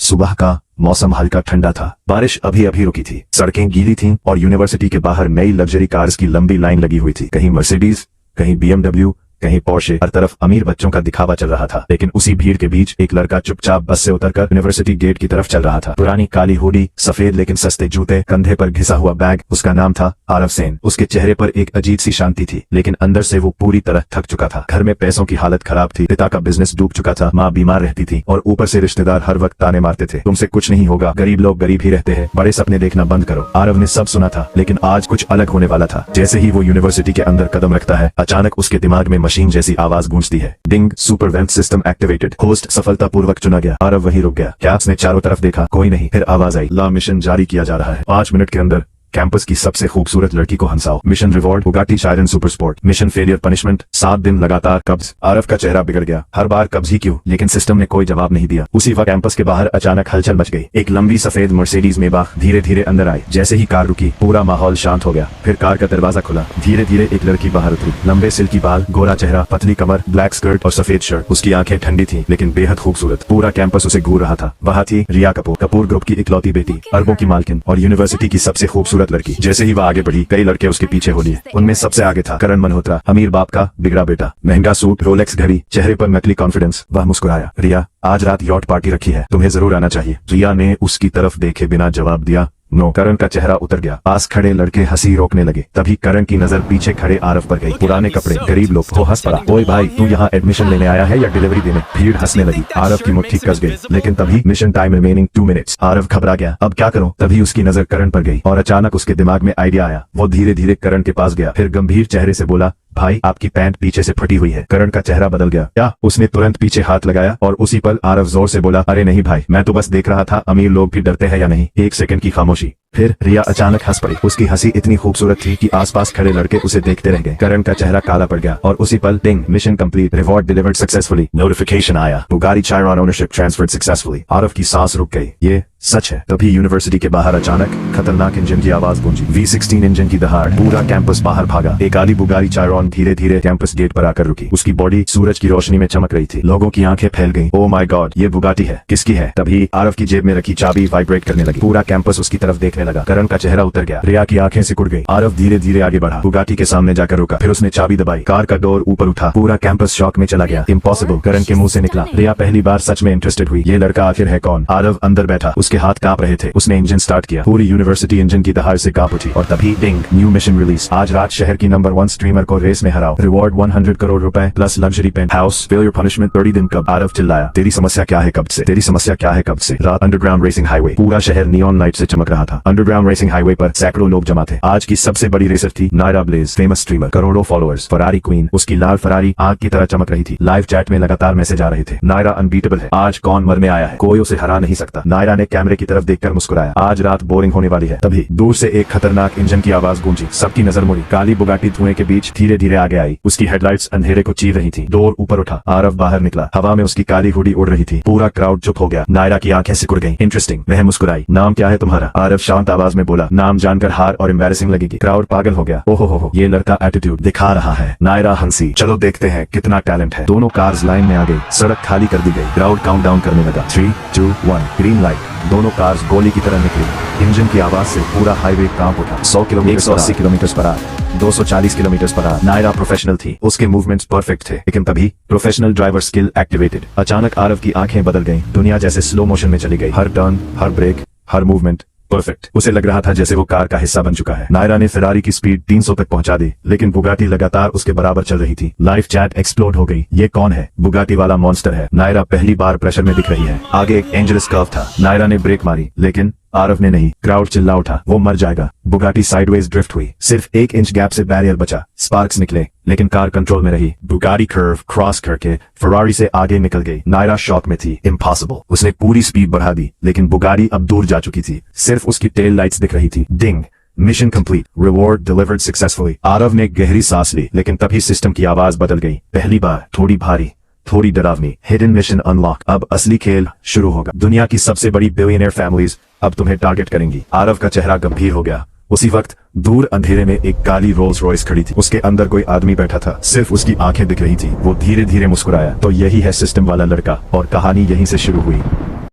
सुबह का मौसम हल्का ठंडा था। बारिश अभी अभी रुकी थी, सड़कें गीली थीं और यूनिवर्सिटी के बाहर नई लग्जरी कार्स की लंबी लाइन लगी हुई थी। कहीं मर्सिडीज, कहीं BMW, कहीं पोर्शे। हर तरफ अमीर बच्चों का दिखावा चल रहा था। लेकिन उसी भीड़ के बीच एक लड़का चुपचाप बस से उतरकर यूनिवर्सिटी गेट की तरफ चल रहा था। पुरानी काली हुडी, सफेद लेकिन सस्ते जूते, कंधे पर घिसा हुआ बैग। उसका नाम था आरव सेन। उसके चेहरे पर एक अजीब सी शांति थी, लेकिन अंदर से वो पूरी तरह थक चुका था। घर में पैसों की हालत खराब थी, पिता का बिजनेस डूब चुका था, माँ बीमार रहती थी और ऊपर से रिश्तेदार हर वक्त ताने मारते थे, तुमसे कुछ नहीं होगा, गरीब लोग गरीब ही रहते हैं, बड़े सपने देखना बंद करो। आरव ने सब सुना था, लेकिन आज कुछ अलग होने वाला था। जैसे ही वो यूनिवर्सिटी के अंदर कदम रखता है, अचानक उसके दिमाग में मशीन जैसी आवाज गूंजती है। Ding, super vent system activated. Host सफलतापूर्वक चुना गया। आरव वहीं रुक गया। क्या उसने चारों तरफ देखा? कोई नहीं। फिर आवाज आई, ला मिशन जारी किया जा रहा है। 5 मिनट के अंदर कैंपस की सबसे खूबसूरत लड़की को हंसाओ। Mission reward Bugatti Chiron super sport. Mission failure punishment 7 दिन लगातार कब्ज। आरव का चेहरा बिगड़ गया। हर बार कब्ज ही क्यों? लेकिन सिस्टम ने कोई जवाब नहीं दिया। उसी वक्त कैंपस के बाहर अचानक हलचल मच गई। एक लंबी सफेद मर्सिडीज मेबाख धीरे धीरे अंदर आई। जैसे ही कार रुकी, पूरा माहौल शांत हो गया। फिर कार का दरवाजा खुला। धीरे धीरे एक लड़की बाहर उतरी। लंबे सिल्की बाल, गोरा चेहरा, पतली कमर, ब्लैक स्कर्ट और सफेद शर्ट। उसकी आंखें ठंडी थी लेकिन बेहद खूबसूरत। पूरा कैंपस उसे घूर रहा था। वहाँ थी रिया कपूर, कपूर ग्रुप की इकलौती बेटी, अरबों की मालकिन और यूनिवर्सिटी की सबसे खूबसूरत लड़की। जैसे ही आगे बढ़ी, कई लड़के उसके पीछे हो लिए। उनमें सबसे आगे था करण मल्होत्रा, अमीर बाप का बिगड़ा बेटा। महंगा सूट, रोलेक्स घड़ी, चेहरे पर नकली कॉन्फिडेंस। वह मुस्कुराया। रिया, आज रात यॉट पार्टी रखी है, तुम्हें जरूर आना चाहिए। रिया ने उसकी तरफ देखे बिना जवाब दिया, नो। करण का चेहरा उतर गया। पास खड़े लड़के हंसी रोकने लगे। तभी करण की नजर पीछे खड़े आरव पर गई। पुराने कपड़े, गरीब लोग। वो हंस पड़ा। ओए भाई, तू यहाँ एडमिशन लेने आया है या डिलीवरी देने? भीड़ हंसने लगी। आरव की मुट्ठी कस गई। लेकिन तभी mission time remaining 2 minutes. Aarav घबरा गया। अब क्या करूं? तभी उसकी नजर करण पर गई और अचानक उसके दिमाग में आइडिया आया। वो धीरे धीरे करण के पास गया। फिर गंभीर चेहरे से बोला, भाई, आपकी पैंट पीछे से फटी हुई है। करण का चेहरा बदल गया। क्या? उसने तुरंत पीछे हाथ लगाया और उसी पल आरव जोर से बोला, अरे नहीं भाई, मैं तो बस देख रहा था अमीर लोग भी डरते हैं या नहीं। 1 सेकंड की खामोशी। फिर रिया अचानक हंस पड़ी। उसकी हंसी इतनी खूबसूरत थी कि आसपास खड़े लड़के उसे देखते रह गए। करण का चेहरा काला पड़ गया और उसी पल ting, mission complete, reward delivered successfully. Notification आया, Bugatti Chiron ownership transferred successfully. Aarav की सांस रुक गई। ये सच है। तभी यूनिवर्सिटी के बाहर अचानक खतरनाक इंजन की आवाज गूंजी। V16 इंजन की दहाड़। पूरा कैंपस बाहर भागा। एक काली बुगाटी चायरन धीरे धीरे कैंपस गेट पर आकर रुकी। उसकी बॉडी सूरज की रोशनी में चमक रही थी। लोगों की आंखें फैल गईं। ओह माय गॉड, ये बुगाटी है। किसकी है? तभी आरव की जेब में रखी चाबी वाइब्रेट करने लगी। पूरा कैंपस उसकी तरफ देखने लगा। करण का चेहरा उतर गया। रिया की आंखें सिकुड़ गई। आरव धीरे धीरे आगे बढ़ा। बुगाटी के सामने जाकर रुका। फिर उसने चाबी दबाई। कार का डोर ऊपर उठा। पूरा कैंपस शॉक में चला गया। इम्पॉसिबल, करण के मुंह से निकला। रिया पहली बार सच में इंटरेस्टेड हुई। ये लड़का आखिर है कौन? आरव अंदर बैठा। उसके हाथ कांप रहे थे। उसने इंजन स्टार्ट किया। पूरी यूनिवर्सिटी इंजन की दहाड़ से कांप उठी। और तभी डिंग, न्यू मिशन रिलीज। आज रात शहर की नंबर 1 स्ट्रीमर को रेस में हराओ। रिवॉर्ड 100 करोड़ रुपए plus luxury penthouse. Failure punishment 30 दिन कब? आरव चिल्लाया, तेरी समस्या क्या है कब से? तेरी समस्या क्या है कब से? रात अंडरग्राउंड रेसिंग हाईवे। पूरा शहर नियॉन लाइट से चमक रहा था। अंडरग्राउंड रेसिंग हाईवे पर सैकड़ों लोग जमा थे। आज की सबसे बड़ी रेसर थी नायरा ब्लेज, फेमस स्ट्रीमर, करोड़ों फॉलोअर्स। फरारी क्वीन, उसकी लाल फरारी आग की तरह चमक रही थी। लाइव चैट में लगातार मैसेज आ रहे थे, नायरा अनबीटेबल है, आज कौन मरने आया है, कोई उसे हरा नहीं सकता। नायरा ने कैमरे की तरफ देखकर मुस्कुराया, आज रात बोरिंग होने वाली है। तभी दूर से एक खतरनाक इंजन की आवाज गूंजी। सबकी नजर मुड़ी। काली बुगाटी धुएं के बीच धीरे धीरे आगे आई। उसकी हेडलाइट्स अंधेरे को चीर रही थी। डोर ऊपर उठा। आरव बाहर निकला। हवा में उसकी काली हुडी उड़ रही थी। पूरा क्राउड चुप हो गया। नायरा की आंखें सिकुड़ गईं। इंटरेस्टिंग, वह मुस्कुराई। नाम क्या है तुम्हारा? आरव शांत आवाज में बोला, नाम जानकर हार और एम्बैरेसिंग लगेगी। क्राउड पागल हो गया। ओहो हो, ये लड़का एटीट्यूड दिखा रहा है। नायरा हंसी, चलो देखते हैं कितना टैलेंट है। दोनों कार्स लाइन में आ गई। सड़क खाली कर दी गई। क्राउड काउंटडाउन करने लगा। 3, 2, 1, ग्रीन लाइट। दोनों कार्स गोली की तरह निकली। इंजन की आवाज से पूरा हाईवे कांप उठा। 100 kilometre, 180 kilometre per hour, 240 kilometre per hour. Naira professional थी। उसके मूवमेंट्स परफेक्ट थे। लेकिन तभी प्रोफेशनल ड्राइवर स्किल एक्टिवेटेड। अचानक आरव की आंखें बदल गईं। दुनिया जैसे स्लो मोशन में चली गई। हर टर्न, हर ब्रेक, हर मूवमेंट परफेक्ट। उसे लग रहा था जैसे वो कार का हिस्सा बन चुका है। नायरा ने फेरारी की स्पीड 300 तक पहुंचा दी, लेकिन बुगाटी लगातार उसके बराबर चल रही थी। लाइव चैट एक्सप्लोड हो गई। ये कौन है? बुगाटी वाला मॉन्स्टर है। नायरा पहली बार प्रेशर में दिख रही है। आगे एक एंजलस कर्व था। नायरा ने ब्रेक मारी, लेकिन आरव ने नहीं। क्राउड चिल्ला उठा, वो मर जाएगा। बुगाटी साइडवेज ड्रिफ्ट हुई। सिर्फ 1 इंच गैप से बैरियर बचा। स्पार्क्स निकले, लेकिन कार कंट्रोल में रही। बुगाटी कर्व क्रॉस करके फरारी से आगे निकल गई। नायरा शॉक में थी। इम्पॉसिबल। उसने पूरी स्पीड बढ़ा दी, लेकिन बुगाटी अब दूर जा चुकी थी। सिर्फ उसकी टेल लाइट्स दिख रही थी। Ding, mission complete, reward delivered successfully. Aarav ने गहरी सांस ली, लेकिन तभी सिस्टम की आवाज बदल गई। पहली बार थोड़ी भारी, थोड़ी डरावनी। Hidden mission unlock. अब असली खेल शुरू होगा। दुनिया की सबसे बड़ी बिलियनियर फैमिलीज अब तुम्हें टारगेट करेंगी। आरव का चेहरा गंभीर हो गया। उसी वक्त दूर अंधेरे में एक काली रोल्स रॉयस खड़ी थी। उसके अंदर कोई आदमी बैठा था। सिर्फ उसकी आंखें दिख रही थी। वो धीरे धीरे मुस्कुराया। तो यही है सिस्टम वाला लड़का, और कहानी यहीं से शुरू हुई।